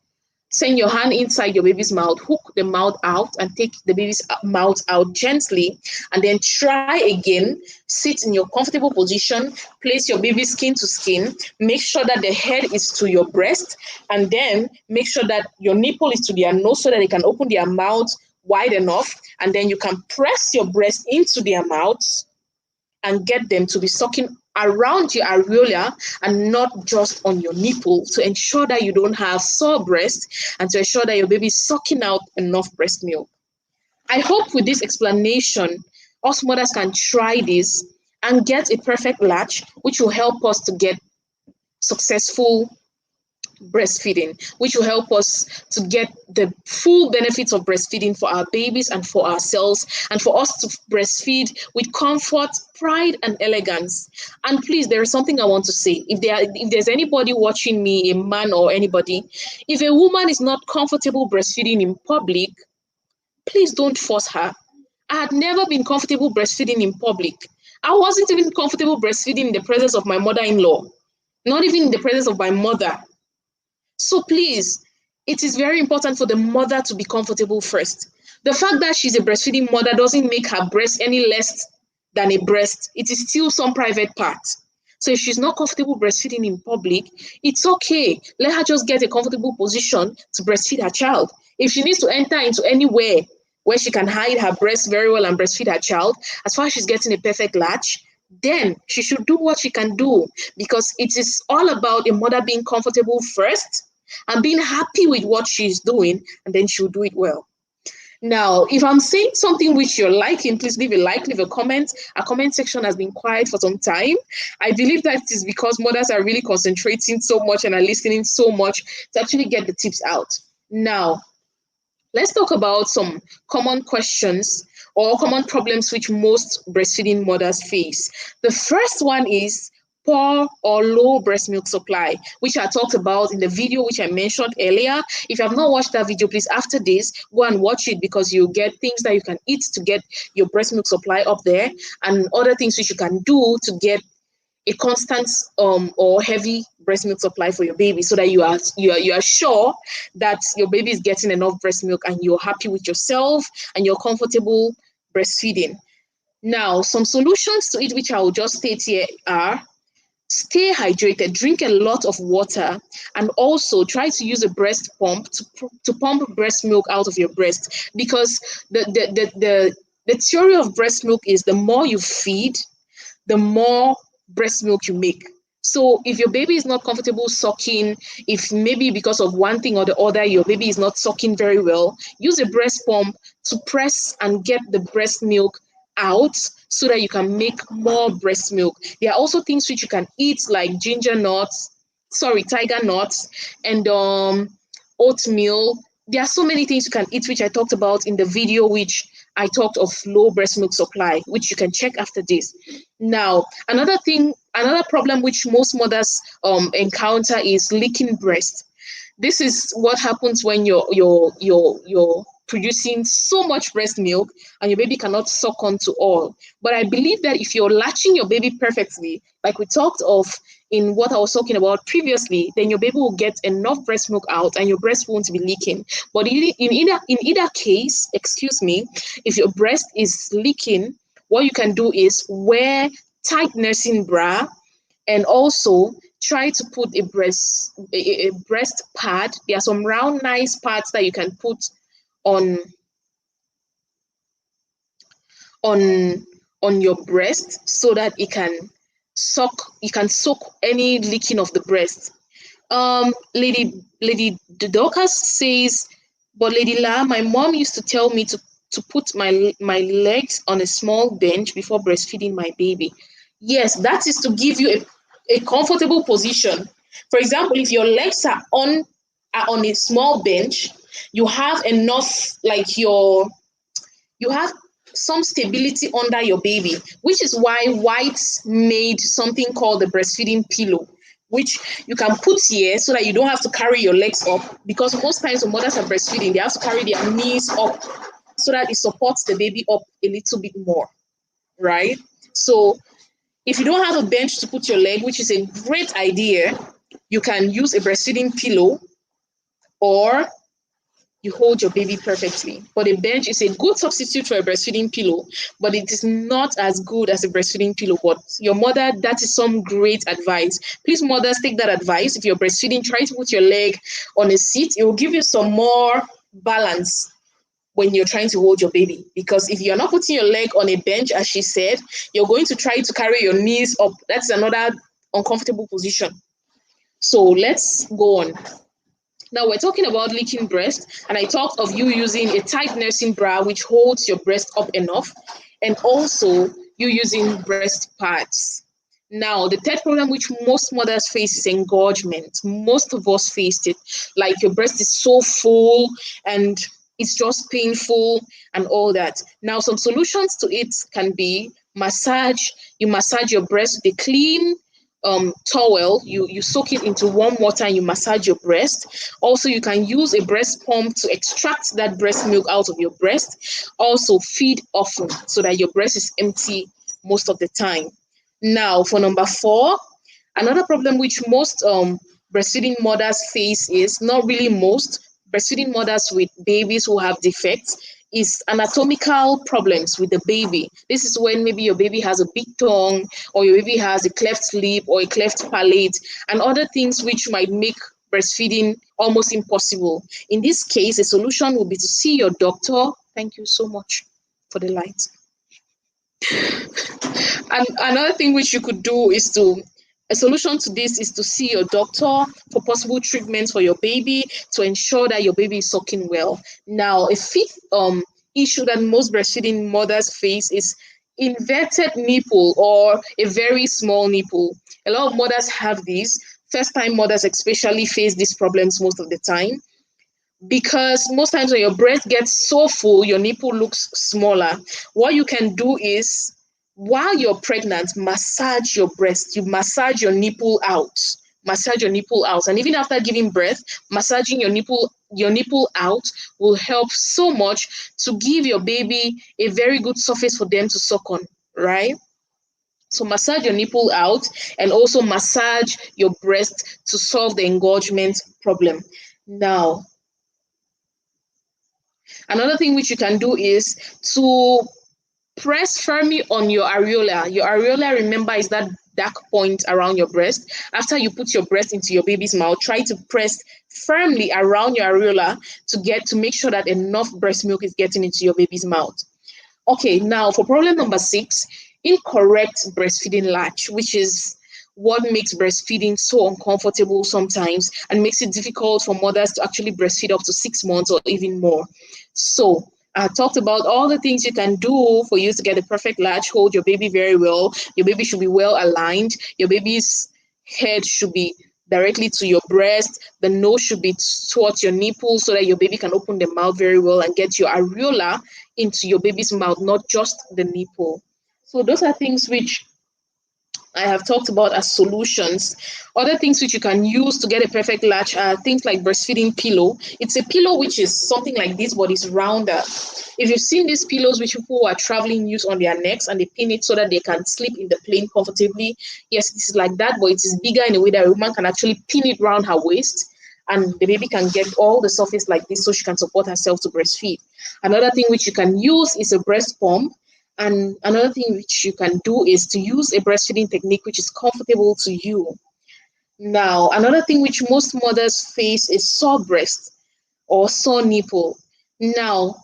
Send your hand inside your baby's mouth, hook the mouth out, and take the baby's mouth out gently. And then try again. Sit in your comfortable position. Place your baby skin to skin. Make sure that the head is to your breast. And then make sure that your nipple is to their nose so that they can open their mouth wide enough. And then you can press your breast into their mouths and get them to be sucking around your areola and not just on your nipple, to ensure that you don't have sore breast and to ensure that your baby is sucking out enough breast milk. I hope with this explanation, us mothers can try this and get a perfect latch, which will help us to get successful breastfeeding, which will help us to get the full benefits of breastfeeding for our babies and for ourselves, and for us to breastfeed with comfort, pride, and elegance. And please, there is something I want to say. If there's anybody watching me, a man or anybody, if a woman is not comfortable breastfeeding in public, please don't force her. I had never been comfortable breastfeeding in public. I wasn't even comfortable breastfeeding in the presence of my mother-in-law, not even in the presence of my mother. So please, it is very important for the mother to be comfortable first. The fact that she's a breastfeeding mother doesn't make her breast any less than a breast. It is still some private part. So if she's not comfortable breastfeeding in public, it's okay. Let her just get a comfortable position to breastfeed her child. If she needs to enter into anywhere where she can hide her breast very well and breastfeed her child, as far as she's getting a perfect latch, then she should do what she can do, because it is all about a mother being comfortable first and being happy with what she's doing, and then she'll do it well. Now, if I'm saying something which you're liking, please leave a like, leave a comment. Our comment section has been quiet for some time. I believe that it is because mothers are really concentrating so much and are listening so much to actually get the tips out. Now, let's talk about some common questions or common problems which most breastfeeding mothers face. The first one is poor or low breast milk supply, which I talked about in the video which I mentioned earlier. If you have not watched that video, please, after this, go and watch it, because you get things that you can eat to get your breast milk supply up there, and other things which you can do to get a constant or heavy breast milk supply for your baby, so that you are sure that your baby is getting enough breast milk and you're happy with yourself and you're comfortable breastfeeding. Now, some solutions to it which I will just state here are: stay hydrated, drink a lot of water, and also try to use a breast pump to pump breast milk out of your breast, because the theory of breast milk is the more you feed, the more breast milk you make. So if your baby is not comfortable sucking, if maybe because of one thing or the other, your baby is not sucking very well, use a breast pump to press and get the breast milk out so that you can make more breast milk. There are also things which you can eat, like tiger nuts, and oatmeal. there are so many things you can eat, which I talked about in the video, which I talked of low breast milk supply, which you can check after this. Now, another problem which most mothers encounter is leaking breast. This is what happens when you're producing so much breast milk and your baby cannot suck onto all. But I believe that if you're latching your baby perfectly, like we talked of in what I was talking about previously, then your baby will get enough breast milk out and your breast won't be leaking. But in either case, excuse me, if your breast is leaking, what you can do is wear tight nursing bra, and also try to put a breast pad. There are some round nice pads that you can put on on on your breast so that it can soak any leaking of the breast. Lady Dorcas says, but Lady La, my mom used to tell me to put my legs on a small bench before breastfeeding my baby. Yes, that is to give you a comfortable position. For example, if your legs are on a small bench, you have enough, like you have some stability under your baby, which is why Whites made something called the breastfeeding pillow, which you can put here so that you don't have to carry your legs up. Because most times when mothers are breastfeeding, they have to carry their knees up so that it supports the baby up a little bit more, right? So if you don't have a bench to put your leg, which is a great idea, you can use a breastfeeding pillow, or you hold your baby perfectly. But a bench is a good substitute for a breastfeeding pillow, but it is not as good as a breastfeeding pillow. But your mother, that is some great advice. Please, mothers, take that advice. If you're breastfeeding, try to put your leg on a seat. It will give you some more balance when you're trying to hold your baby. Because if you're not putting your leg on a bench, as she said, you're going to try to carry your knees up. That's another uncomfortable position. So let's go on. Now we're talking about leaking breast, and I talked of you using a tight nursing bra which holds your breast up enough, and also you using breast pads. Now, the third problem which most mothers face is engorgement. Most of us faced it. Like your breast is so full and it's just painful and all that. Now, some solutions to it can be massage. You massage your breast with a clean towel. You soak it into warm water and you massage your breast. Also, you can use a breast pump to extract that breast milk out of your breast. Also, feed often so that your breast is empty most of the time. Now, for number 4, another problem which most breastfeeding mothers face is, not really most, breastfeeding mothers with babies who have defects, is anatomical problems with the baby. This is when maybe your baby has a big tongue, or your baby has a cleft lip or a cleft palate, and other things which might make breastfeeding almost impossible. In this case, a solution would be to see your doctor. Thank you so much for the light. And another thing which you could do is a solution to this is to see your doctor for possible treatments for your baby to ensure that your baby is sucking well. Now, a fifth issue that most breastfeeding mothers face is inverted nipple or a very small nipple. A lot of mothers have these. First-time mothers especially face these problems most of the time, because most times when your breast gets so full, your nipple looks smaller. What you can do is, while you're pregnant, massage your breast. You massage your nipple out. Massage your nipple out. And even after giving birth, massaging your nipple out will help so much to give your baby a very good surface for them to suck on, right? So massage your nipple out and also massage your breast to solve the engorgement problem. Now, another thing which you can do is to press firmly on your areola. Your areola, remember, is that dark point around your breast. After you put your breast into your baby's mouth, try to press firmly around your areola to make sure that enough breast milk is getting into your baby's mouth. Okay, now for problem number 6, incorrect breastfeeding latch, which is what makes breastfeeding so uncomfortable sometimes and makes it difficult for mothers to actually breastfeed up to 6 months or even more. So I talked about all the things you can do for you to get the perfect latch, hold your baby very well. Your baby should be well aligned. Your baby's head should be directly to your breast. The nose should be towards your nipple so that your baby can open the mouth very well and get your areola into your baby's mouth, not just the nipple. So those are things which I have talked about as solutions. Other things which you can use to get a perfect latch are things like breastfeeding pillow. It's a pillow which is something like this, but it's rounder. If you've seen these pillows which people who are traveling use on their necks and they pin it so that they can sleep in the plane comfortably, yes, this is like that, but it is bigger in a way that a woman can actually pin it around her waist and the baby can get all the surface like this so she can support herself to breastfeed. Another thing which you can use is a breast pump. And another thing which you can do is to use a breastfeeding technique which is comfortable to you. Now, another thing which most mothers face is sore breast or sore nipple. Now,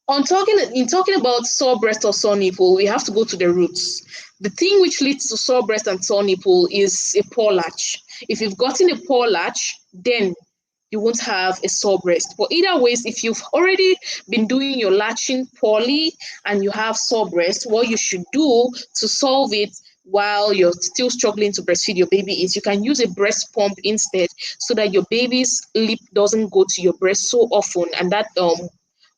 in talking about sore breast or sore nipple, we have to go to the roots. The thing which leads to sore breast and sore nipple is a poor latch. If you've gotten a poor latch, then you won't have a sore breast. But either ways, if you've already been doing your latching poorly and you have sore breast, what you should do to solve it while you're still struggling to breastfeed your baby is you can use a breast pump instead so that your baby's lip doesn't go to your breast so often and that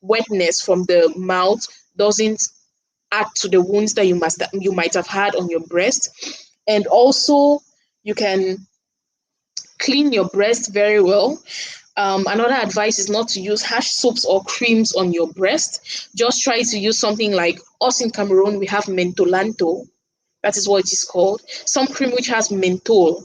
wetness from the mouth doesn't add to the wounds that you might have had on your breast. And also you can clean your breast very well. Another advice is not to use harsh soaps or creams on your breast. Just try to use something like us in Cameroon, we have mentolanto. That is what it is called. Some cream which has menthol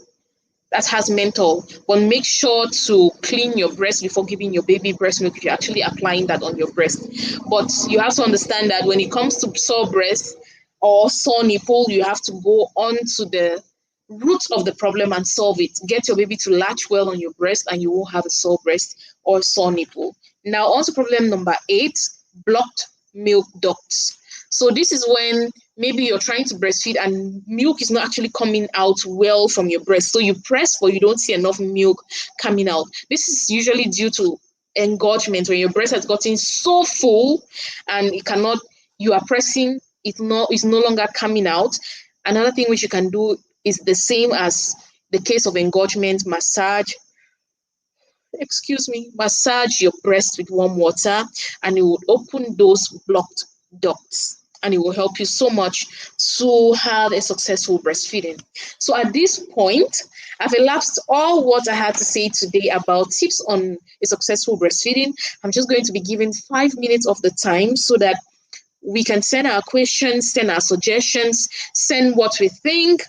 that has menthol, but make sure to clean your breast before giving your baby breast milk if you're actually applying that on your breast. But you have to understand that when it comes to sore breast or sore nipple, you have to go on to the root of the problem and solve it. Get your baby to latch well on your breast and you won't have a sore breast or sore nipple. Now on to problem number 8, blocked milk ducts. So this is when maybe you're trying to breastfeed and milk is not actually coming out well from your breast. So you press, but you don't see enough milk coming out. This is usually due to engorgement when your breast has gotten so full and it cannot, you are pressing, it's no longer coming out. Another thing which you can do is the same as the case of engorgement, massage your breast with warm water and it will open those blocked ducts and it will help you so much to have a successful breastfeeding. So at this point, I've elapsed all what I had to say today about tips on a successful breastfeeding. I'm just going to be giving 5 minutes of the time so that we can send our questions, send our suggestions, send what we think,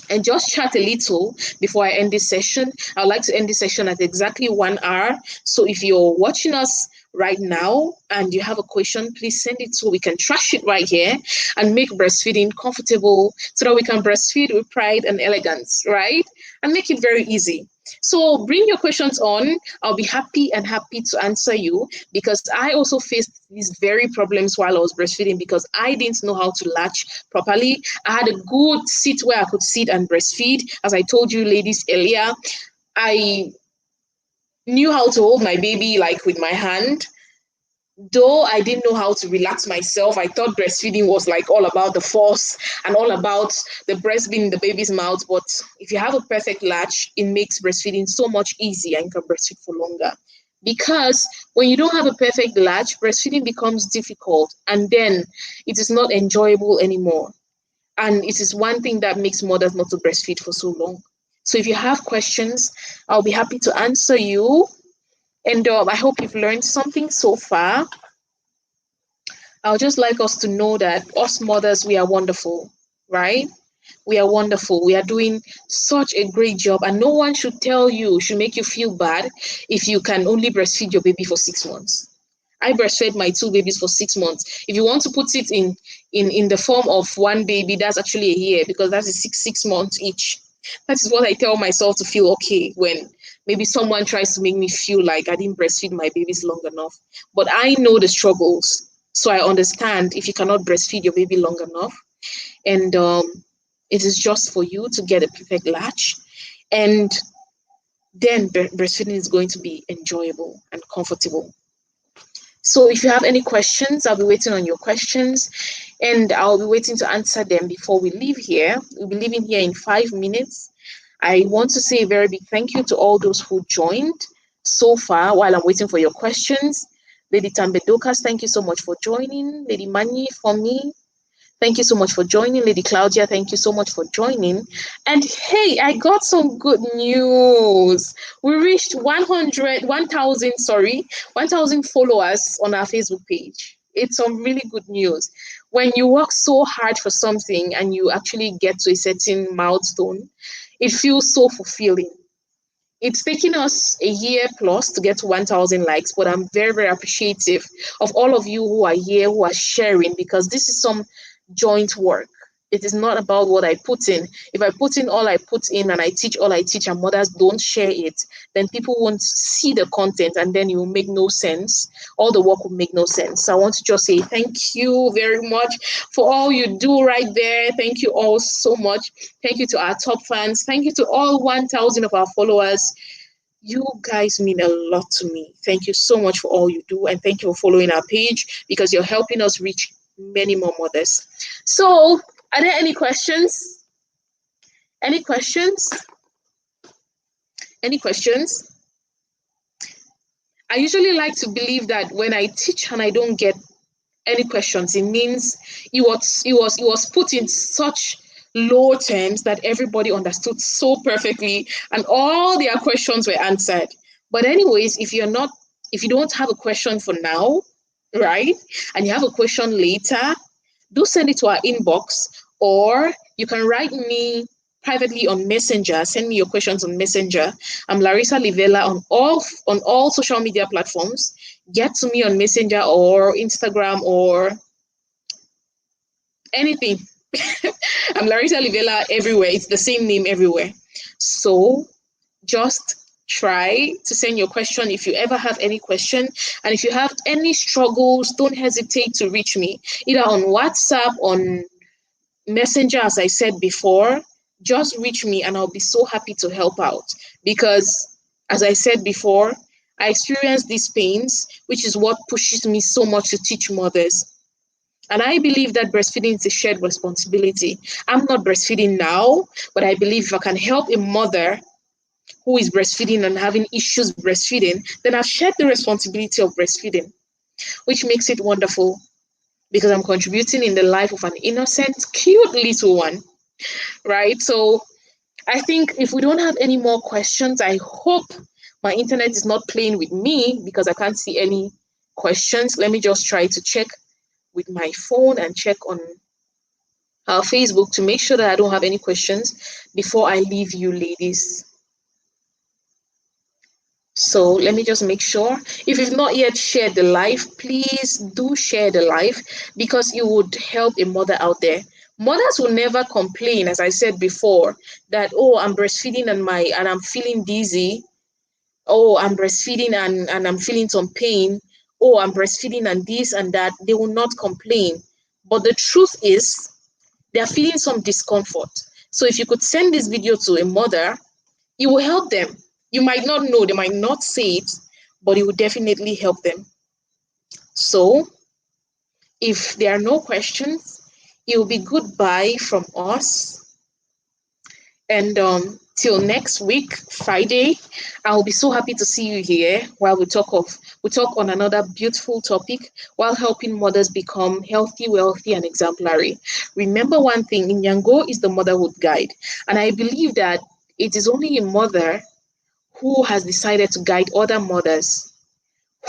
and just chat a little before I end this session. I'd like to end this session at exactly 1 hour. So if you're watching us right now and you have a question, please send it so we can trash it right here and make breastfeeding comfortable so that we can breastfeed with pride and elegance, right? And make it very easy. So bring your questions on. I'll be happy to answer you because I also faced these very problems while I was breastfeeding because I didn't know how to latch properly. I had a good seat where I could sit and breastfeed. As I told you ladies earlier, I knew how to hold my baby like with my hand. Though I didn't know how to relax myself, I thought breastfeeding was like all about the force and all about the breast being in the baby's mouth. But if you have a perfect latch, it makes breastfeeding so much easier and you can breastfeed for longer. Because when you don't have a perfect latch, breastfeeding becomes difficult and then it is not enjoyable anymore. And it is one thing that makes mothers not to breastfeed for so long. So if you have questions, I'll be happy to answer you. And I hope you've learned something so far. I would just like us to know that us mothers, we are wonderful, right? We are wonderful. We are doing such a great job, and no one should make you feel bad if you can only breastfeed your baby for 6 months. I breastfed my 2 babies for 6 months. If you want to put it in the form of one baby, that's actually a year because that is 6 months each. That is what I tell myself to feel okay when maybe someone tries to make me feel like I didn't breastfeed my babies long enough. But I know the struggles, so I understand if you cannot breastfeed your baby long enough, and it is just for you to get a perfect latch, and then breastfeeding is going to be enjoyable and comfortable. So if you have any questions, I'll be waiting on your questions and I'll be waiting to answer them before we leave here. We'll be leaving here in 5 minutes. I want to say a very big thank you to all those who joined so far while I'm waiting for your questions. Lady Tambedokas, thank you so much for joining. Lady Mani, for me, thank you so much for joining. Lady Claudia, thank you so much for joining. And hey, I got some good news. We reached 1,000 followers on our Facebook page. It's some really good news. When you work so hard for something and you actually get to a certain milestone, it feels so fulfilling. It's taken us a year plus to get to 1,000 likes, but I'm very, very appreciative of all of you who are here, who are sharing, because this is some joint work. It is not about what I put in. If I put in all I put in and I teach all I teach and mothers don't share it, then people won't see the content and then it will make no sense. All the work will make no sense. So I want to just say thank you very much for all you do right there. Thank you all so much. Thank you to our top fans. Thank you to all 1,000 of our followers. You guys mean a lot to me. Thank you so much for all you do. And thank you for following our page because you're helping us reach many more mothers. So, are there any questions? Any questions? Any questions? I usually like to believe that when I teach and I don't get any questions, it means it was put in such low terms that everybody understood so perfectly and all their questions were answered. But anyways, if you don't have a question for now, right, and you have a question later, do send it to our inbox, or you can write me privately on Messenger. Send me your questions on Messenger. I'm Larissa Livella on all social media platforms. Get to me on Messenger or Instagram or anything. I'm Larissa Livella everywhere. It's the same name everywhere. So just try to send your question if you ever have any question. And if you have any struggles, don't hesitate to reach me either on WhatsApp, on Messenger, as I said before. Just reach me and I'll be so happy to help out. Because, as I said before, I experience these pains, which is what pushes me so much to teach mothers. And I believe that breastfeeding is a shared responsibility. I'm not breastfeeding now, but I believe if I can help a mother who is breastfeeding and having issues breastfeeding, then I've shared the responsibility of breastfeeding, which makes it wonderful because I'm contributing in the life of an innocent, cute little one, right? So I think if we don't have any more questions, I hope my internet is not playing with me because I can't see any questions. Let me just try to check with my phone and check on our Facebook to make sure that I don't have any questions before I leave you ladies. So let me just make sure. If you've not yet shared the live, please do share the live because it would help a mother out there. Mothers will never complain, as I said before, that oh, I'm breastfeeding and I'm feeling dizzy. Oh, I'm breastfeeding and I'm feeling some pain. Oh, I'm breastfeeding and this and that. They will not complain. But the truth is, they are feeling some discomfort. So if you could send this video to a mother, it will help them. You might not know, they might not say it, but it will definitely help them. So if there are no questions, it will be goodbye from us. And till next week, Friday, I'll be so happy to see you here while we talk on another beautiful topic while helping mothers become healthy, wealthy, and exemplary. Remember one thing, Inyango is the motherhood guide. And I believe that it is only a mother who has decided to guide other mothers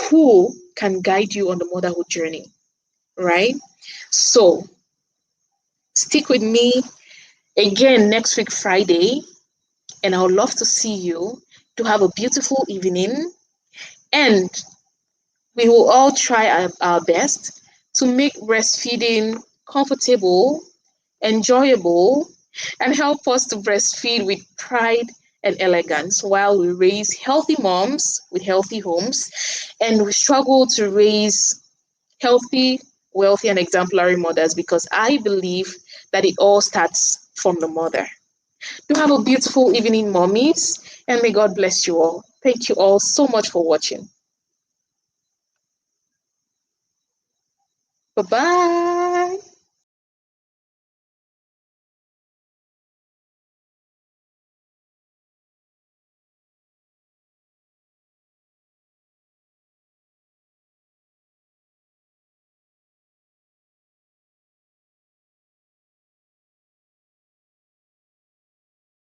who can guide you on the motherhood journey, right? So stick with me again next week, Friday, and I would love to see you to have a beautiful evening. And we will all try our best to make breastfeeding comfortable, enjoyable, and help us to breastfeed with pride and elegance while we raise healthy moms with healthy homes and we struggle to raise healthy, wealthy, and exemplary mothers because I believe that it all starts from the mother. Do have a beautiful evening, mommies, and may God bless you all. Thank you all so much for watching. Bye bye.